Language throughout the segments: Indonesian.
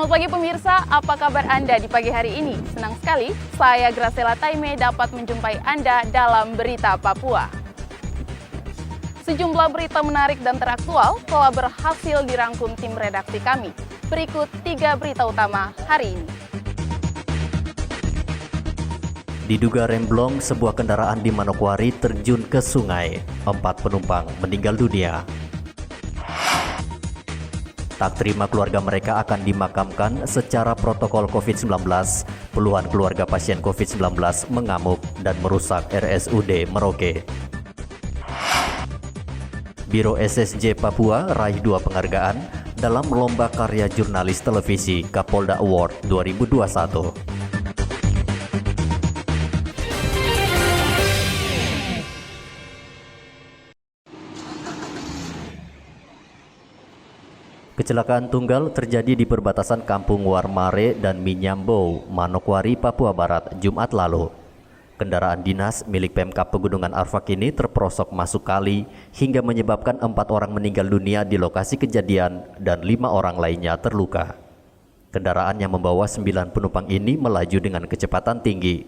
Selamat pagi pemirsa, apa kabar Anda di pagi hari ini? Senang sekali, saya Graciela Taime dapat menjumpai Anda dalam Berita Papua. Sejumlah berita menarik dan teraktual telah berhasil dirangkum tim redaksi kami. Berikut 3 berita utama hari ini. Diduga remblong, sebuah kendaraan di Manokwari terjun ke sungai. 4 penumpang meninggal dunia. Tak terima keluarga mereka akan dimakamkan secara protokol COVID-19. Puluhan keluarga pasien COVID-19 mengamuk dan merusak RSUD Merauke. Biro SSJ Papua raih 2 penghargaan dalam Lomba Karya Jurnalis Televisi Kapolda Award 2021. Kecelakaan tunggal terjadi di perbatasan Kampung Warmare dan Minyambo, Manokwari, Papua Barat, Jumat lalu. Kendaraan dinas milik Pemkab Pegunungan Arfak ini terperosok masuk kali hingga menyebabkan 4 orang meninggal dunia di lokasi kejadian dan 5 orang lainnya terluka. Kendaraan yang membawa 9 penumpang ini melaju dengan kecepatan tinggi.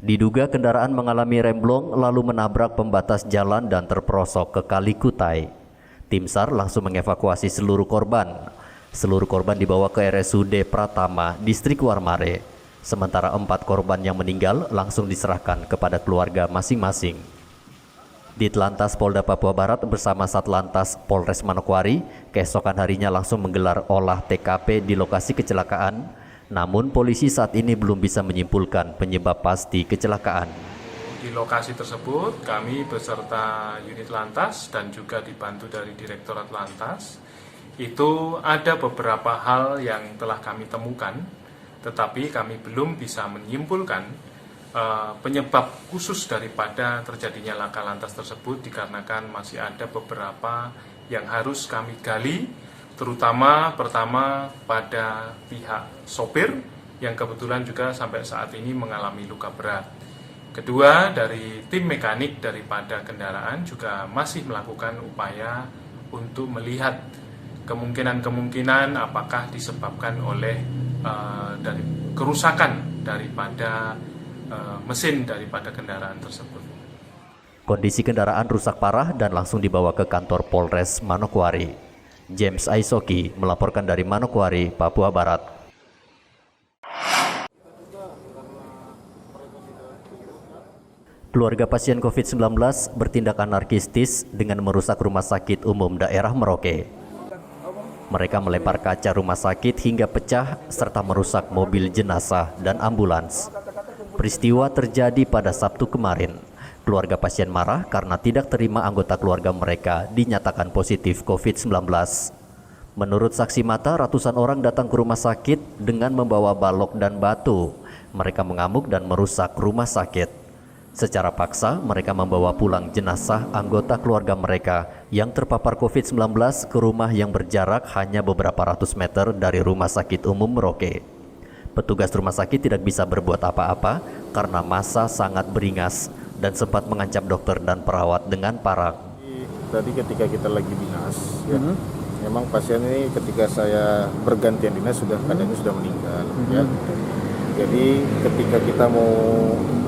Diduga kendaraan mengalami remblong lalu menabrak pembatas jalan dan terperosok ke Kali Kutai. Tim SAR langsung mengevakuasi seluruh korban. Seluruh korban dibawa ke RSUD Pratama, Distrik Warmare. Sementara 4 korban yang meninggal langsung diserahkan kepada keluarga masing-masing. Ditlantas Polda Papua Barat bersama Satlantas Polres Manokwari keesokan harinya langsung menggelar olah TKP di lokasi kecelakaan. Namun polisi saat ini belum bisa menyimpulkan penyebab pasti kecelakaan. Di lokasi tersebut kami beserta unit Lantas dan juga dibantu dari Direktorat Lantas itu ada beberapa hal yang telah kami temukan, tetapi kami belum bisa menyimpulkan penyebab khusus daripada terjadinya laka lantas tersebut dikarenakan masih ada beberapa yang harus kami gali, terutama pertama pada pihak sopir yang kebetulan juga sampai saat ini mengalami luka berat. Kedua, dari tim mekanik daripada kendaraan juga masih melakukan upaya untuk melihat kemungkinan-kemungkinan apakah disebabkan oleh dari kerusakan daripada mesin daripada kendaraan tersebut. Kondisi kendaraan rusak parah dan langsung dibawa ke kantor Polres Manokwari. James Aisoki melaporkan dari Manokwari, Papua Barat. Keluarga pasien COVID-19 bertindak anarkistis dengan merusak rumah sakit umum daerah Merauke. Mereka melempar kaca rumah sakit hingga pecah serta merusak mobil jenazah dan ambulans. Peristiwa terjadi pada Sabtu kemarin. Keluarga pasien marah karena tidak terima anggota keluarga mereka dinyatakan positif COVID-19. Menurut saksi mata, ratusan orang datang ke rumah sakit dengan membawa balok dan batu. Mereka mengamuk dan merusak rumah sakit. Secara paksa, mereka membawa pulang jenazah anggota keluarga mereka yang terpapar COVID-19 ke rumah yang berjarak hanya beberapa ratus meter dari rumah sakit umum Merauke. Petugas rumah sakit tidak bisa berbuat apa-apa karena massa sangat beringas dan sempat mengancam dokter dan perawat dengan parang. Tadi ketika kita lagi dinas, ya, memang pasien ini ketika saya bergantian dinas keadaannya sudah meninggal. Ya. Jadi ketika kita mau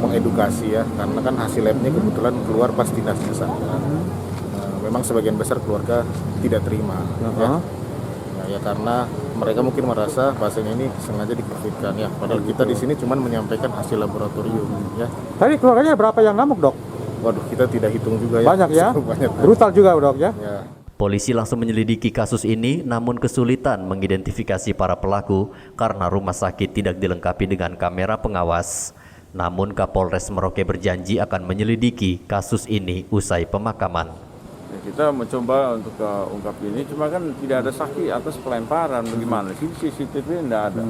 mengedukasi ya, karena kan hasil labnya kebetulan keluar pas dinas di sana. Memang sebagian besar keluarga tidak terima. Ya karena mereka mungkin merasa pasien ini sengaja di-COVID-kan ya. Padahal kita di sini cuma menyampaikan hasil laboratorium ya. Tadi keluarganya berapa yang ngamuk, Dok? Waduh, kita tidak hitung juga ya. Banyak ya? Banyak. Brutal juga, Dok ya? Ya. Polisi langsung menyelidiki kasus ini, namun kesulitan mengidentifikasi para pelaku karena rumah sakit tidak dilengkapi dengan kamera pengawas. Namun Kapolres Merauke berjanji akan menyelidiki kasus ini usai pemakaman. Kita mencoba untuk ungkap ini, cuma kan tidak ada saksi atas pelemparan. Bagaimana sih CCTV tidak ada?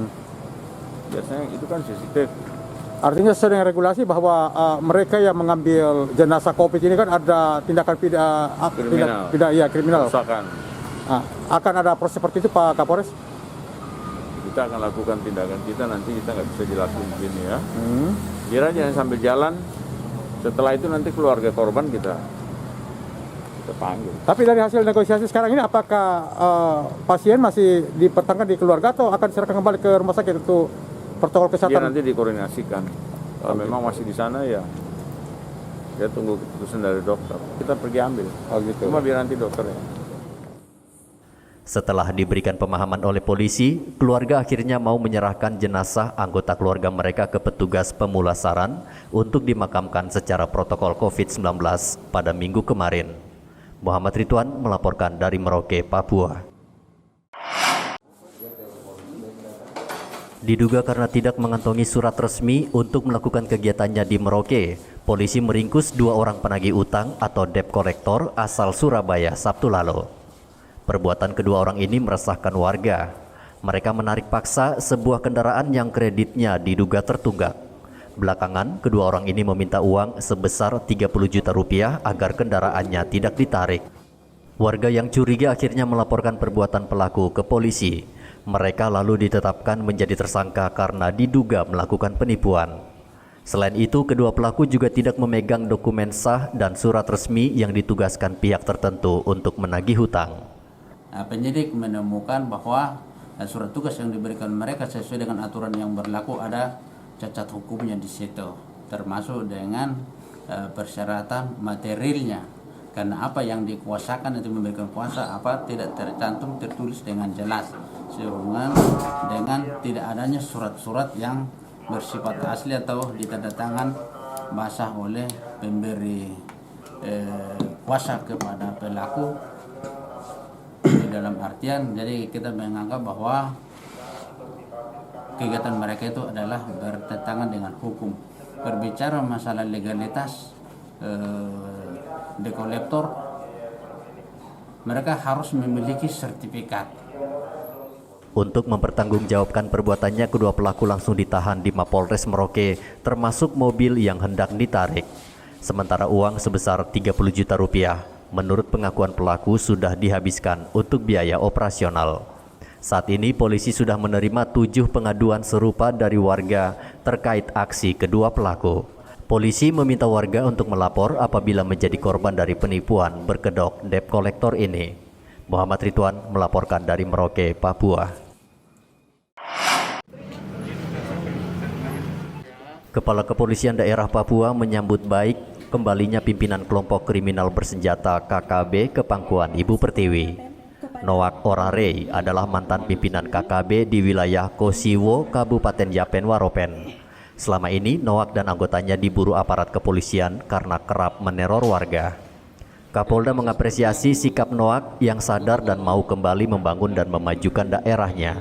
Biasanya itu kan CCTV. Artinya sesuai dengan regulasi bahwa mereka yang mengambil jenazah COVID ini kan ada tindakan kriminal. Kerusakan. Akan ada proses seperti itu, Pak Kapolres? Kita akan lakukan tindakan kita, nanti kita nggak bisa jelasin begini ya. Biar aja sambil jalan, setelah itu nanti keluarga korban kita terpanggil. Tapi dari hasil negosiasi sekarang ini, apakah pasien masih dipertahankan di keluarga atau akan diserahkan kembali ke rumah sakit untuk protokol Dia kesehatan? nanti dikoordinasikan. Kalau memang masih di sana ya, dia tunggu keputusan dari dokter. Kita pergi ambil. Oh gitu. Cuma biar nanti dokter ya. Setelah diberikan pemahaman oleh polisi, keluarga akhirnya mau menyerahkan jenazah anggota keluarga mereka ke petugas pemulasaran untuk dimakamkan secara protokol COVID-19 pada Minggu kemarin. Muhammad Ridwan melaporkan dari Merauke, Papua. Diduga karena tidak mengantongi surat resmi untuk melakukan kegiatannya di Merauke, polisi meringkus 2 orang penagih utang atau debt collector asal Surabaya Sabtu lalu. Perbuatan kedua orang ini meresahkan warga. Mereka menarik paksa sebuah kendaraan yang kreditnya diduga tertunggak. Belakangan, kedua orang ini meminta uang sebesar 30 juta rupiah agar kendaraannya tidak ditarik. Warga yang curiga akhirnya melaporkan perbuatan pelaku ke polisi. Mereka lalu ditetapkan menjadi tersangka karena diduga melakukan penipuan. Selain itu, kedua pelaku juga tidak memegang dokumen sah dan surat resmi yang ditugaskan pihak tertentu untuk menagih hutang. Penyidik menemukan bahwa surat tugas yang diberikan mereka sesuai dengan aturan yang berlaku ada cacat hukumnya di situ, termasuk dengan persyaratan materialnya. Karena apa yang dikuasakan itu memberikan kuasa apa tidak tercantum tertulis dengan jelas, sehubungan dengan tidak adanya surat-surat yang bersifat asli atau ditandatangan basah oleh pemberi kuasa kepada pelaku. Dalam artian, jadi kita menganggap bahwa kegiatan mereka itu adalah bertentangan dengan hukum. Berbicara masalah legalitas dekolektor, mereka harus memiliki sertifikat. Untuk mempertanggungjawabkan perbuatannya, kedua pelaku langsung ditahan di Mapolres Merauke, termasuk mobil yang hendak ditarik. Sementara uang sebesar 30 juta rupiah menurut pengakuan pelaku sudah dihabiskan untuk biaya operasional. Saat ini polisi sudah menerima 7 pengaduan serupa dari warga terkait aksi kedua pelaku. Polisi meminta warga untuk melapor apabila menjadi korban dari penipuan berkedok debt collector ini. Muhammad Ridwan melaporkan dari Merauke, Papua. Kepala Kepolisian Daerah Papua menyambut baik kembalinya pimpinan kelompok kriminal bersenjata KKB ke pangkuan Ibu Pertiwi. Noak Orarei adalah mantan pimpinan KKB di wilayah Kosiwo, Kabupaten Yapen Waropen. Selama ini, Noak dan anggotanya diburu aparat kepolisian karena kerap meneror warga. Kapolda mengapresiasi sikap Noak yang sadar dan mau kembali membangun dan memajukan daerahnya.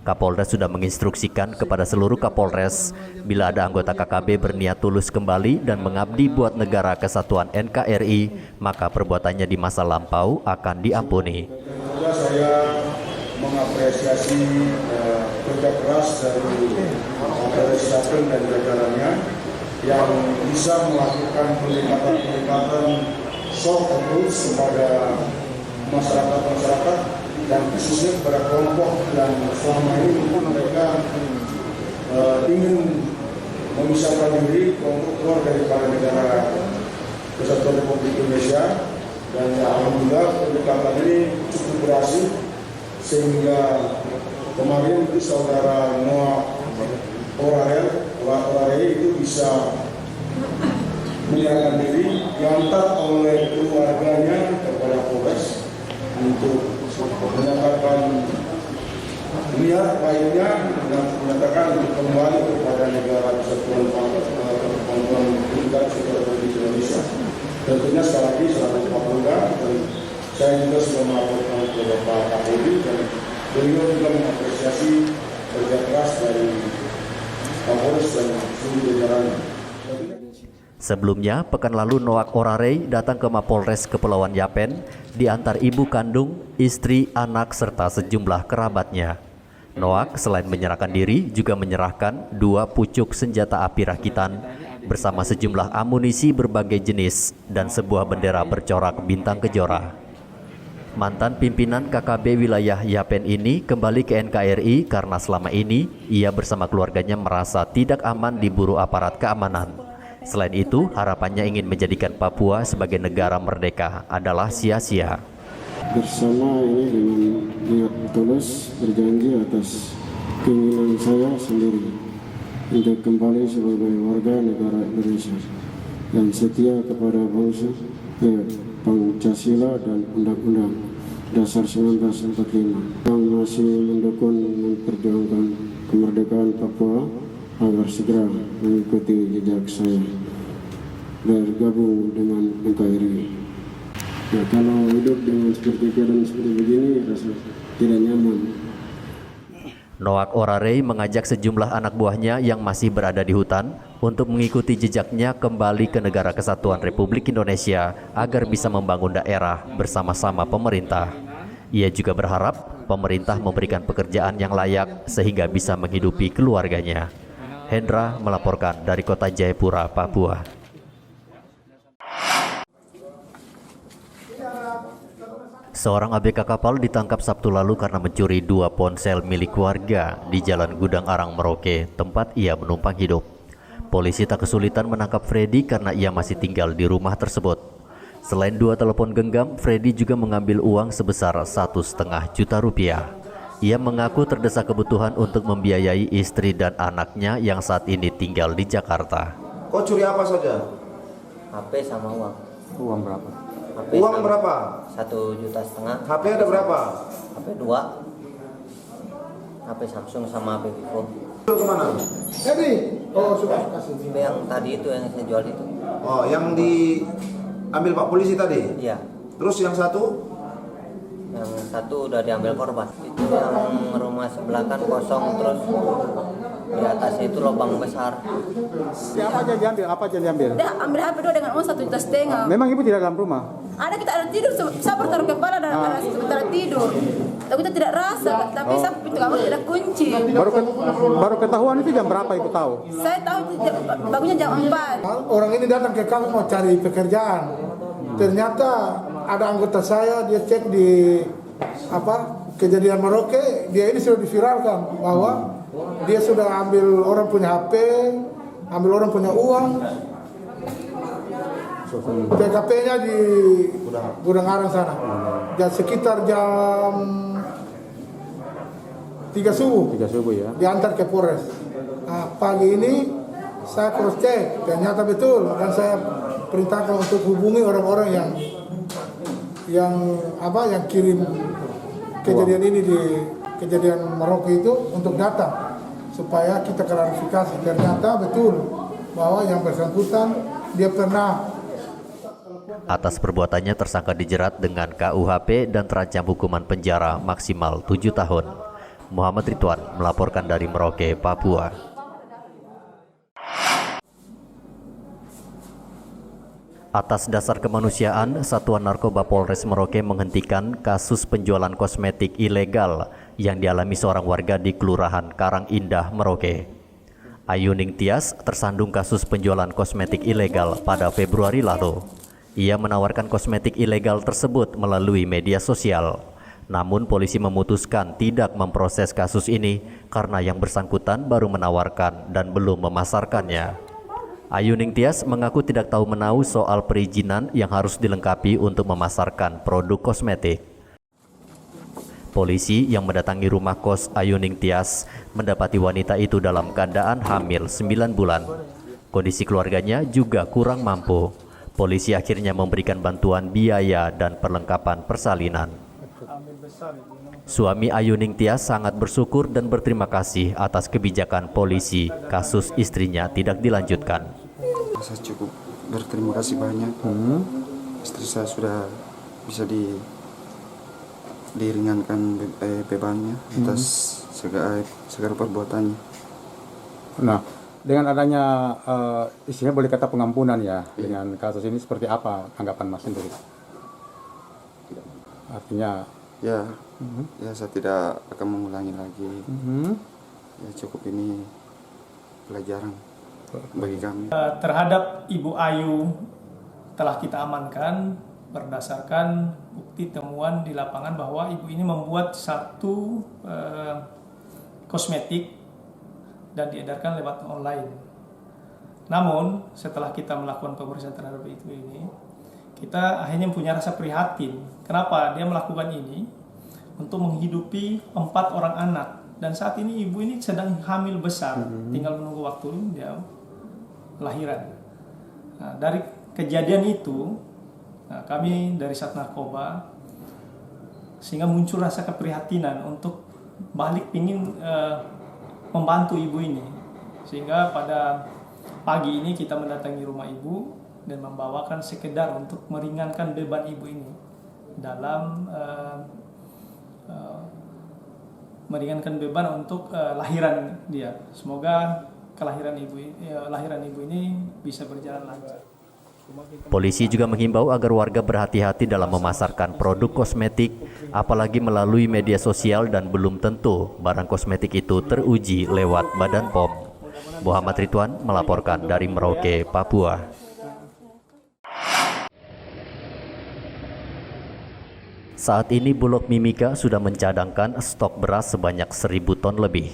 Kapolda sudah menginstruksikan kepada seluruh Kapolres bila ada anggota KKB berniat tulus kembali dan mengabdi buat negara kesatuan NKRI, maka perbuatannya di masa lampau akan diampuni. Saya mengapresiasi kerja keras dari Kapolres Yapen dan jajarannya yang bisa melakukan pendekatan soft approach kepada masyarakat dan khususnya kepada kelompok yang selama ini mereka ingin memisahkan diri untuk keluar daripada negara Kesatuan Republik Indonesia, dan alhamdulillah pendekatan ini cukup berhasil sehingga kemarin itu saudara Noak Orarei itu bisa menyerahkan diri, diantar oleh keluarganya kepada Polres untuk menyatakan niat baiknya dan menyatakan untuk kembali kepada negara Kesatuan Republik Indonesia. Tentunya sekali lagi selamat Kapolda, dan saya juga sudah melaporkan ke Bapak Kapolri dan beliau juga mengapresiasi kerja keras dari Kapolres dan seluruh jajarannya. Sebelumnya, pekan lalu Noak Orarei datang ke Mapolres Kepulauan Yapen diantar ibu kandung, istri, anak, serta sejumlah kerabatnya. Noak selain menyerahkan diri juga menyerahkan 2 pucuk senjata api rakitan bersama sejumlah amunisi berbagai jenis dan sebuah bendera bercorak bintang kejora. Mantan pimpinan KKB wilayah Yapen ini kembali ke NKRI karena selama ini ia bersama keluarganya merasa tidak aman diburu aparat keamanan. Selain itu, harapannya ingin menjadikan Papua sebagai negara merdeka adalah sia-sia. Bersama ini dengan niat tulus berjanji atas keinginan saya sendiri untuk kembali sebagai warga negara Indonesia dan setia kepada bangsa, Pancasila dan Undang-Undang Dasar 1945 yang masih mendukung memperjuangkan kemerdekaan Papua agar segera mengikuti jejak saya bergabung dengan NKRI. Ya, kalau hidup dengan seperti keadaan seperti begini rasa tidak nyaman. Noak Orarei mengajak sejumlah anak buahnya yang masih berada di hutan untuk mengikuti jejaknya kembali ke Negara Kesatuan Republik Indonesia agar bisa membangun daerah bersama-sama pemerintah. Ia juga berharap pemerintah memberikan pekerjaan yang layak sehingga bisa menghidupi keluarganya. Hendra melaporkan dari Kota Jayapura, Papua. Seorang ABK kapal ditangkap Sabtu lalu karena mencuri 2 ponsel milik warga di Jalan Gudang Arang, Merauke, tempat ia menumpang hidup. Polisi tak kesulitan menangkap Freddy karena ia masih tinggal di rumah tersebut. Selain 2 telepon genggam, Freddy juga mengambil uang sebesar 1,5 juta rupiah. Ia mengaku terdesak kebutuhan untuk membiayai istri dan anaknya yang saat ini tinggal di Jakarta. Kau curi apa saja? HP sama uang. Uang berapa? HP Uang sama berapa? 1,5 juta. HP ada berapa? HP 2. HP Samsung sama HP Vivo. Jual kemana? Jadi, oh sudah kasih. HP yang tadi itu yang saya jual itu. Oh, yang diambil Pak Polisi tadi? Iya. Terus yang satu? Yang satu udah diambil korban. Itu yang rumah sebelah kan kosong, terus di atasnya itu lubang besar. Apa aja diambil? Apa aja diambil? Dia ambil HP dua dengan uang 1,5 juta. Memang ibu tidak dalam rumah? Ada, kita ada tidur, saya bertaruh kepala dan ada sebentar tidur. Tapi kita tidak rasa, tapi saya pintu kamar tidak kunci. Baru ketahuan itu jam berapa ibu tahu? Saya tahu bagusnya jam 4. Orang ini datang ke kami mau cari pekerjaan. Ternyata ada anggota saya, dia cek di kejadian Merauke, dia ini sudah diviralkan bahwa dia sudah ambil orang punya HP, ambil orang punya uang. PKP-nya di Gudang Arang sana. Dan sekitar jam 3 subuh. 3 subuh ya. Diantar ke Polres. Nah, pagi ini saya cross check, ternyata betul, dan saya perintahkan untuk hubungi orang-orang yang kirim kejadian ini di kejadian Merauke itu untuk data supaya kita klarifikasi. Ternyata betul bahwa yang bersangkutan dia pernah. Atas perbuatannya tersangka dijerat dengan KUHP dan terancam hukuman penjara maksimal 7 tahun. Muhammad Ridwan melaporkan dari Merauke, Papua. Atas dasar kemanusiaan, Satuan Narkoba Polres Merauke menghentikan kasus penjualan kosmetik ilegal yang dialami seorang warga di Kelurahan Karang Indah, Merauke. Ayuning Tias tersandung kasus penjualan kosmetik ilegal pada Februari lalu. Ia menawarkan kosmetik ilegal tersebut melalui media sosial. Namun polisi memutuskan tidak memproses kasus ini karena yang bersangkutan baru menawarkan dan belum memasarkannya. Ayuning Tias mengaku tidak tahu menahu soal perizinan yang harus dilengkapi untuk memasarkan produk kosmetik. Polisi yang mendatangi rumah kos Ayuning Tias mendapati wanita itu dalam keadaan hamil 9 bulan. Kondisi keluarganya juga kurang mampu. Polisi akhirnya memberikan bantuan biaya dan perlengkapan persalinan. Suami Ayuning Tias sangat bersyukur dan berterima kasih atas kebijakan polisi. Kasus istrinya tidak dilanjutkan. Saya cukup berterima kasih banyak. Istri saya sudah bisa diringankan bebannya atas segala perbuatannya. Nah, dengan adanya istilahnya boleh kata pengampunan ya, dengan kasus ini seperti apa anggapan Mas sendiri? Artinya ya saya tidak akan mengulangi lagi. Ya cukup ini pelajaran bagi kami. Terhadap Ibu Ayu telah kita amankan berdasarkan bukti temuan di lapangan bahwa ibu ini membuat satu kosmetik dan diedarkan lewat online. Namun setelah kita melakukan pemeriksaan terhadap ibu ini, kita akhirnya punya rasa prihatin. Kenapa dia melakukan ini? Untuk menghidupi 4 orang anak. Dan saat ini ibu ini sedang hamil besar, tinggal menunggu waktu dia lahiran. Nah, dari kejadian itu, kami dari Sat Narkoba sehingga muncul rasa keprihatinan untuk balik ingin membantu ibu ini. Sehingga pada pagi ini kita mendatangi rumah ibu dan membawakan sekedar untuk meringankan beban ibu ini dalam meringankan beban untuk lahiran dia. Semoga lahiran ibu ini bisa berjalan lancar. Polisi juga menghimbau agar warga berhati-hati dalam memasarkan produk kosmetik, apalagi melalui media sosial dan belum tentu barang kosmetik itu teruji lewat Badan POM. Muhammad Ridwan melaporkan dari Merauke, Papua. Saat ini Bulog Mimika sudah mencadangkan stok beras sebanyak 1.000 ton lebih.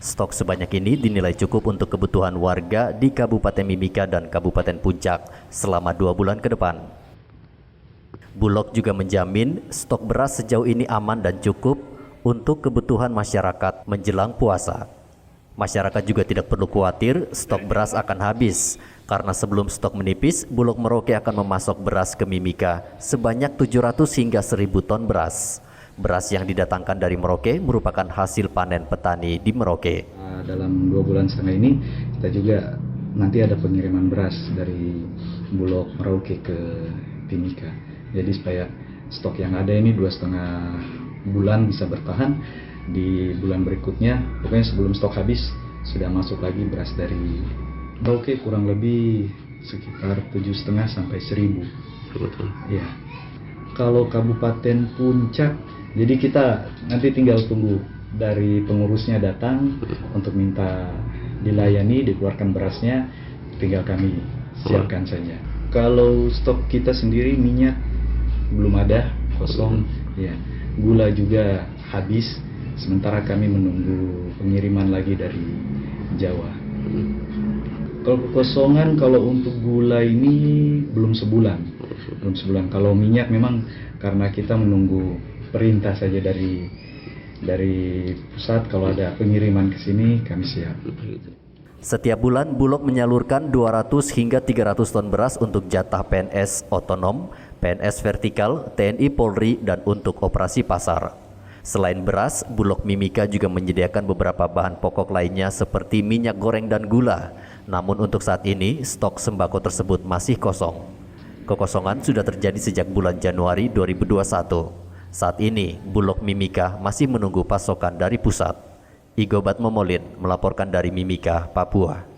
Stok sebanyak ini dinilai cukup untuk kebutuhan warga di Kabupaten Mimika dan Kabupaten Puncak selama 2 bulan ke depan. Bulog juga menjamin stok beras sejauh ini aman dan cukup untuk kebutuhan masyarakat menjelang puasa. Masyarakat juga tidak perlu khawatir stok beras akan habis, karena sebelum stok menipis, Bulog Merauke akan memasok beras ke Mimika sebanyak 700 hingga 1.000 ton beras. Beras yang didatangkan dari Merauke merupakan hasil panen petani di Merauke. Dalam 2 bulan setengah ini, kita juga nanti ada pengiriman beras dari Bulog Merauke ke Timika. Jadi supaya stok yang ada ini 2,5 bulan bisa bertahan. Di bulan berikutnya, pokoknya sebelum stok habis, sudah masuk lagi beras dari Merauke kurang lebih sekitar 7,5 sampai 1.000. Betul. Ya. Kalau Kabupaten Puncak, jadi kita nanti tinggal tunggu dari pengurusnya datang untuk minta dilayani, dikeluarkan berasnya, tinggal kami siapkan saja. Kalau stok kita sendiri minyak belum ada, kosong, ya. Gula juga habis. Sementara kami menunggu pengiriman lagi dari Jawa. Kalau kekosongan, kalau untuk gula ini belum sebulan. Kalau minyak memang karena kita menunggu perintah saja dari pusat, kalau ada pengiriman ke sini kami siap. Setiap bulan Bulog menyalurkan 200 hingga 300 ton beras untuk jatah PNS otonom, PNS vertikal, TNI Polri, dan untuk operasi pasar. Selain beras, Bulog Mimika juga menyediakan beberapa bahan pokok lainnya seperti minyak goreng dan gula. Namun untuk saat ini, stok sembako tersebut masih kosong. Kekosongan sudah terjadi sejak bulan Januari 2021. Saat ini, Bulog Mimika masih menunggu pasokan dari pusat. Igobat Momolin melaporkan dari Mimika, Papua.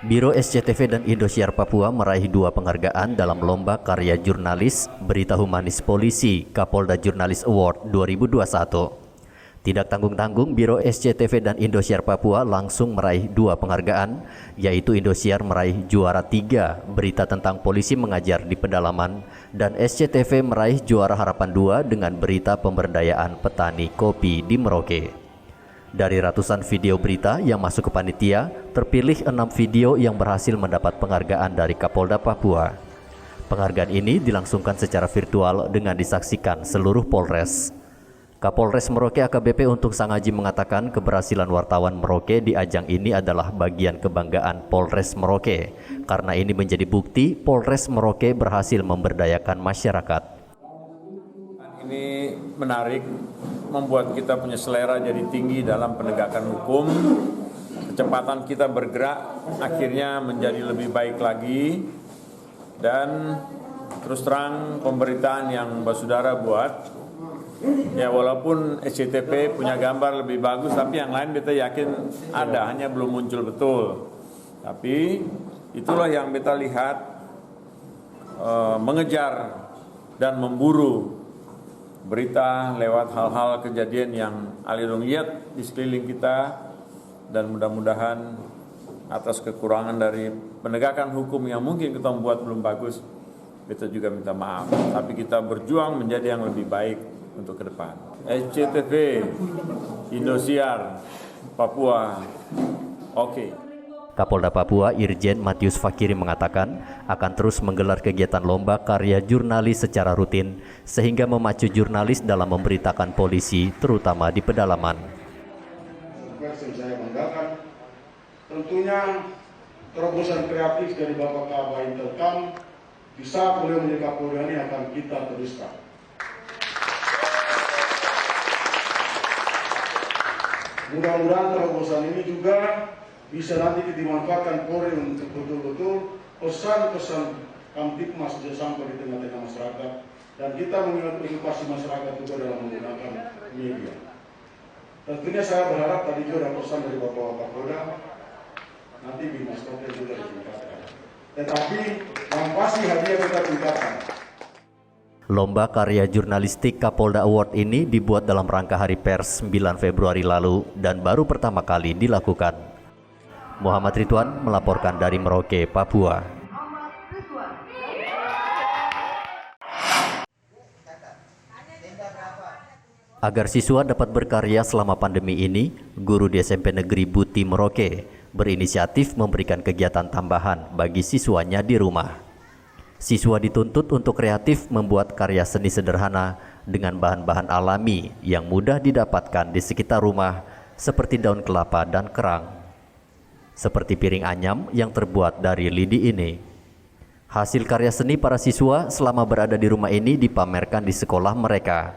Biro SCTV dan Indosiar Papua meraih 2 penghargaan dalam Lomba Karya Jurnalis Berita Humanis Polisi Kapolda Jurnalis Award 2021. Tidak tanggung-tanggung, Biro SCTV dan Indosiar Papua langsung meraih 2 penghargaan, yaitu Indosiar meraih juara 3 berita tentang polisi mengajar di pedalaman, dan SCTV meraih juara harapan 2 dengan berita pemberdayaan petani kopi di Merauke. Dari ratusan video berita yang masuk ke panitia, terpilih 6 video yang berhasil mendapat penghargaan dari Kapolda Papua. Penghargaan ini dilangsungkan secara virtual dengan disaksikan seluruh Polres. Kapolres Merauke AKBP Untung Sangaji mengatakan keberhasilan wartawan Merauke di ajang ini adalah bagian kebanggaan Polres Merauke, karena ini menjadi bukti Polres Merauke berhasil memberdayakan masyarakat. Ini menarik, membuat kita punya selera jadi tinggi dalam penegakan hukum. Kecepatan kita bergerak akhirnya menjadi lebih baik lagi. Dan terus terang pemberitaan yang Mbak Saudara buat, ya walaupun SCTV punya gambar lebih bagus, tapi yang lain beta yakin ada, hanya belum muncul betul. Tapi itulah yang beta lihat, mengejar dan memburu berita lewat hal-hal kejadian yang alirung lihat di sekeliling kita, dan mudah-mudahan atas kekurangan dari penegakan hukum yang mungkin kita membuat belum bagus, kita juga minta maaf. Tapi kita berjuang menjadi yang lebih baik untuk ke depan. SCTV, Indosiar, Papua, oke. Kapolda Papua Irjen Matius Fakiri mengatakan akan terus menggelar kegiatan lomba karya jurnalis secara rutin sehingga memacu jurnalis dalam memberitakan polisi terutama di pedalaman. Saya banggakan tentunya terobosan kreatif dari Bapak Kabain Telkam di saat beliau menjadi Kapolda ini akan kita teruskan. Mudah-mudahan terobosan ini juga bisa nanti dimanfaatkan Polri untuk betul-betul pesan-pesan Kamtipmas bisa sampai di tengah-tengah masyarakat dan kita mengedukasi masyarakat juga dalam menggunakan media. Tentunya saya berharap tadi juga ada pesan dari Bapak Kapolda nanti Bimas Kapolda juga ditingkatkan. Tetapi yang pasti hadiah kita tingkatkan. Lomba karya jurnalistik Kapolda Award ini dibuat dalam rangka Hari Pers 9 Februari lalu dan baru pertama kali dilakukan. Muhammad Ridwan melaporkan dari Merauke, Papua. Agar siswa dapat berkarya selama pandemi ini, guru di SMP Negeri Buti Merauke berinisiatif memberikan kegiatan tambahan bagi siswanya di rumah. Siswa dituntut untuk kreatif membuat karya seni sederhana dengan bahan-bahan alami yang mudah didapatkan di sekitar rumah seperti daun kelapa dan kerang. Seperti piring anyam yang terbuat dari lidi ini. Hasil karya seni para siswa selama berada di rumah ini dipamerkan di sekolah mereka.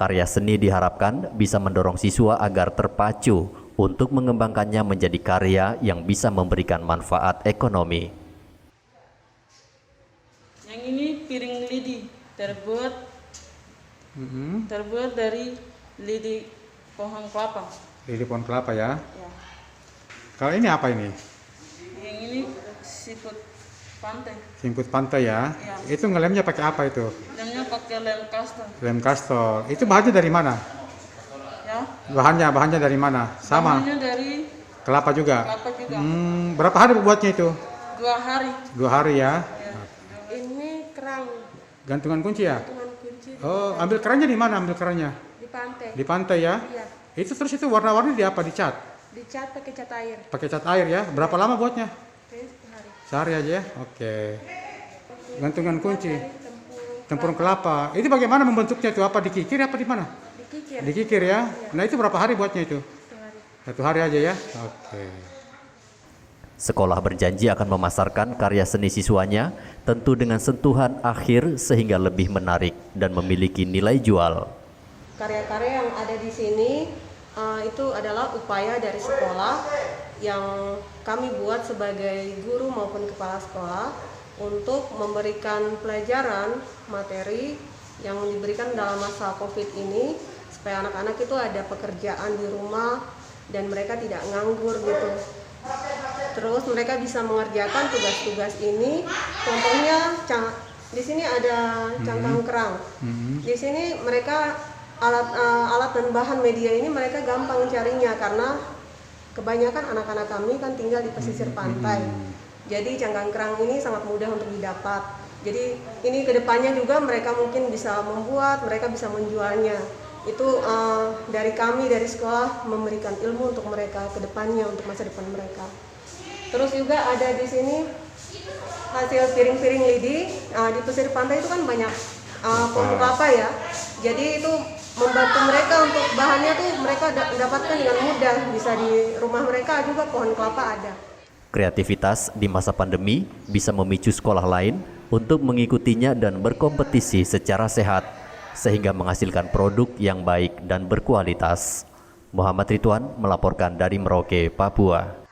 Karya seni diharapkan bisa mendorong siswa agar terpacu untuk mengembangkannya menjadi karya yang bisa memberikan manfaat ekonomi. Yang ini piring lidi terbuat dari lidi pohon kelapa. Lidi pohon kelapa ya? Ya. Kalau ini apa ini? Yang ini siput pantai. Siput pantai ya? Ya. Itu ngelemnya pakai apa itu? Lemnya pakai lem kastor. Lem kastor. Itu bahannya dari mana? Ya. Bahannya dari mana? Sama? Bahannya dari kelapa juga? kelapa juga. Berapa hari buatnya itu? 2 hari. 2 hari ya? Ini kerang. Gantungan kunci ya? Gantungan kunci. Oh, ambil kerannya di mana ambil kerannya? Di pantai. Di pantai ya? Iya. Itu terus itu warna-warni di apa? Dicat? Dicat pakai cat air. Pakai cat air ya? Berapa lama buatnya? Sehari. Sehari aja ya? Oke. Gantungan kunci. Tempurung kelapa. Itu bagaimana membentuknya itu? Apa dikikir apa di mana? Dikikir. Dikikir ya? Nah itu berapa hari buatnya itu? 1 hari. 1 hari aja ya? Oke. Sekolah berjanji akan memasarkan karya seni siswanya tentu dengan sentuhan akhir sehingga lebih menarik dan memiliki nilai jual. Karya-karya yang ada di sini itu adalah upaya dari sekolah yang kami buat sebagai guru maupun kepala sekolah untuk memberikan pelajaran materi yang diberikan dalam masa COVID ini supaya anak-anak itu ada pekerjaan di rumah dan mereka tidak nganggur gitu. Terus mereka bisa mengerjakan tugas-tugas ini. Contohnya di sini ada cangkang kerang. Di sini mereka alat dan bahan media ini mereka gampang carinya karena kebanyakan anak-anak kami kan tinggal di pesisir pantai. Jadi cangkang kerang ini sangat mudah untuk didapat. Jadi ini kedepannya juga mereka mungkin bisa membuat, mereka bisa menjualnya. Itu dari kami dari sekolah memberikan ilmu untuk mereka kedepannya untuk masa depan mereka. Terus juga ada di sini hasil piring-piring lidi. Di pesisir pantai itu kan banyak pohon kelapa ya. Jadi itu membantu mereka untuk bahannya tuh mereka dapatkan dengan mudah, bisa di rumah mereka juga pohon kelapa ada. Kreativitas di masa pandemi bisa memicu sekolah lain untuk mengikutinya dan berkompetisi secara sehat sehingga menghasilkan produk yang baik dan berkualitas. Muhammad Ridwan melaporkan dari Merauke, Papua.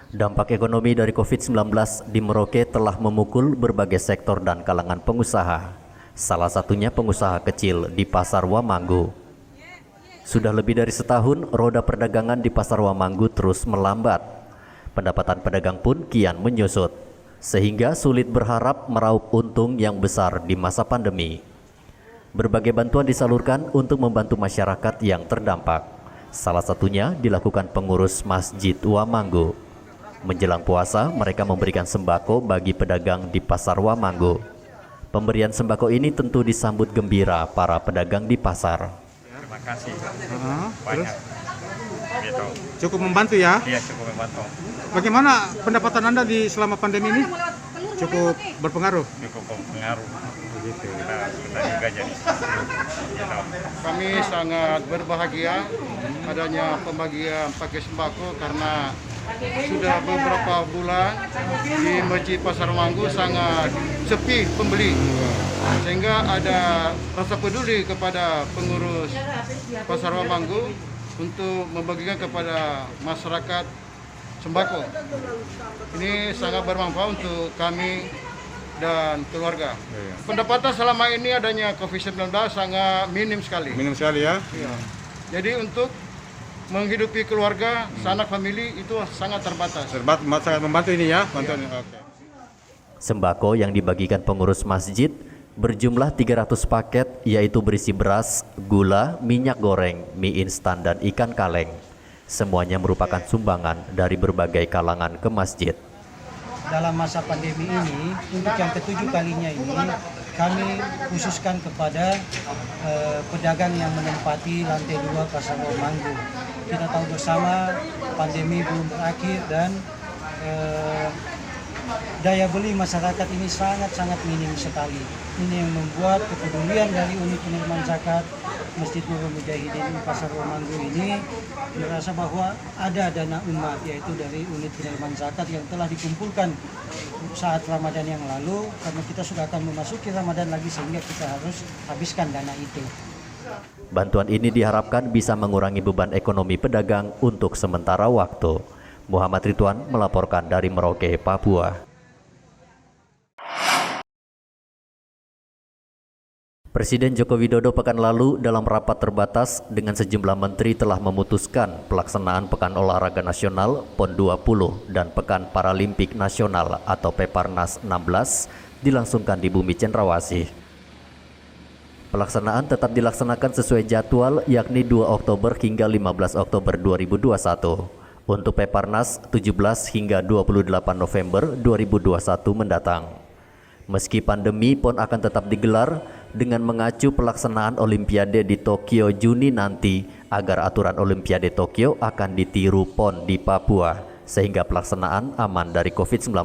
Dampak ekonomi dari COVID-19 di Merauke telah memukul berbagai sektor dan kalangan pengusaha. Salah satunya pengusaha kecil di Pasar Wamanggu. Sudah lebih dari setahun, roda perdagangan di Pasar Wamanggu terus melambat. Pendapatan pedagang pun kian menyusut, sehingga sulit berharap meraup untung yang besar di masa pandemi. Berbagai bantuan disalurkan untuk membantu masyarakat yang terdampak. Salah satunya dilakukan pengurus Masjid Wamanggu. Menjelang puasa, mereka memberikan sembako bagi pedagang di Pasar Wamanggo. Pemberian sembako ini tentu disambut gembira para pedagang di pasar. Terima kasih. Banyak. Gitu. Cukup membantu ya? Iya, cukup membantu. Bagaimana pendapatan Anda di selama pandemi ini? Cukup berpengaruh? Cukup berpengaruh. Begitu. Kita juga jadi. Kami sangat berbahagia adanya pembagian paket sembako karena sudah beberapa bulan di Masjid Pasar Wamanggo sangat sepi pembeli, sehingga ada rasa peduli kepada pengurus Pasar Wamanggo untuk membagikan kepada masyarakat sembako. Ini sangat bermanfaat untuk kami dan keluarga. Pendapatan selama ini adanya COVID-19 sangat minim sekali. Minim sekali ya? Iya. Jadi untuk menghidupi keluarga, sanak famili itu sangat terbatas. Sangat membantu ini ya? Bantuan. Ya. Oke. Sembako yang dibagikan pengurus masjid berjumlah 300 paket, yaitu berisi beras, gula, minyak goreng, mie instan, dan ikan kaleng. Semuanya merupakan sumbangan dari berbagai kalangan ke masjid. Dalam masa pandemi ini, untuk yang ke-7 kalinya ini, kami khususkan kepada pedagang yang menempati lantai 2 Pasar Wamanggo. Kita tahu bersama pandemi belum berakhir dan daya beli masyarakat ini sangat-sangat minim sekali. Ini yang membuat kepedulian dari unit penerimaan zakat Masjid Nurul Mujahidin Pasar Wamanggo ini merasa bahwa ada dana umat, yaitu dari unit penerimaan zakat yang telah dikumpulkan saat Ramadan yang lalu, karena kita sudah akan memasuki Ramadan lagi sehingga kita harus habiskan dana itu. Bantuan ini diharapkan bisa mengurangi beban ekonomi pedagang untuk sementara waktu. Muhammad Ridwan melaporkan dari Merauke, Papua. Presiden Joko Widodo pekan lalu dalam rapat terbatas dengan sejumlah menteri telah memutuskan pelaksanaan Pekan Olahraga Nasional PON 20 dan Pekan Paralimpik Nasional atau Peparnas 16 dilangsungkan di Bumi Cendrawasih. Pelaksanaan tetap dilaksanakan sesuai jadwal, yakni 2 Oktober hingga 15 Oktober 2021. Untuk Peparnas 17 hingga 28 November 2021 mendatang. Meski pandemi, PON akan tetap digelar dengan mengacu pelaksanaan Olimpiade di Tokyo Juni nanti agar aturan Olimpiade Tokyo akan ditiru PON di Papua sehingga pelaksanaan aman dari COVID-19.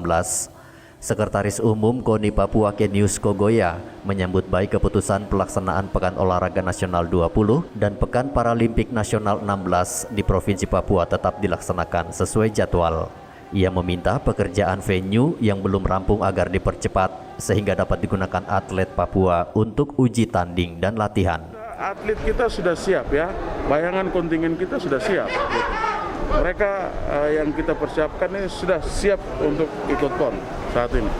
Sekretaris Umum KONI Papua Kenius Kogoya menyambut baik keputusan pelaksanaan Pekan Olahraga Nasional 20 dan Pekan Paralimpik Nasional 16 di Provinsi Papua tetap dilaksanakan sesuai jadwal. Ia meminta pekerjaan venue yang belum rampung agar dipercepat sehingga dapat digunakan atlet Papua untuk uji tanding dan latihan. Atlet kita sudah siap ya, bayangan kontingen kita sudah siap. Mereka yang kita persiapkan ini sudah siap untuk ikut PON saat ini,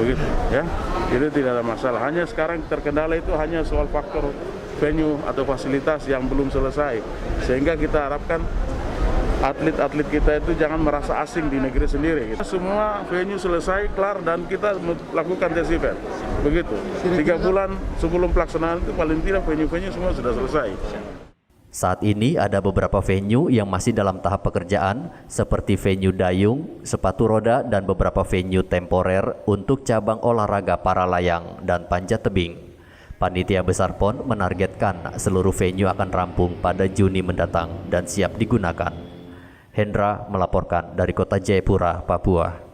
begitu ya. Jadi tidak ada masalah. Hanya sekarang terkendala itu hanya soal faktor venue atau fasilitas yang belum selesai, sehingga kita harapkan atlet-atlet kita itu jangan merasa asing di negeri sendiri. Semua venue selesai, kelar, dan kita melakukan tes event. Begitu. 3 bulan sebelum pelaksanaan itu paling tidak venue-venue semua sudah selesai. Saat ini ada beberapa venue yang masih dalam tahap pekerjaan seperti venue dayung, sepatu roda, dan beberapa venue temporer untuk cabang olahraga para layang dan panjat tebing. Panitia Besar PON menargetkan seluruh venue akan rampung pada Juni mendatang dan siap digunakan. Hendra melaporkan dari Kota Jayapura, Papua.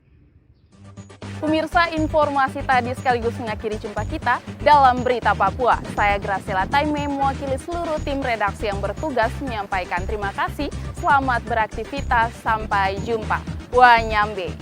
Pemirsa, informasi tadi sekaligus mengakhiri jumpa kita dalam Berita Papua. Saya Graciela Taime mewakili seluruh tim redaksi yang bertugas menyampaikan terima kasih. Selamat beraktivitas, sampai jumpa. Wanyambe.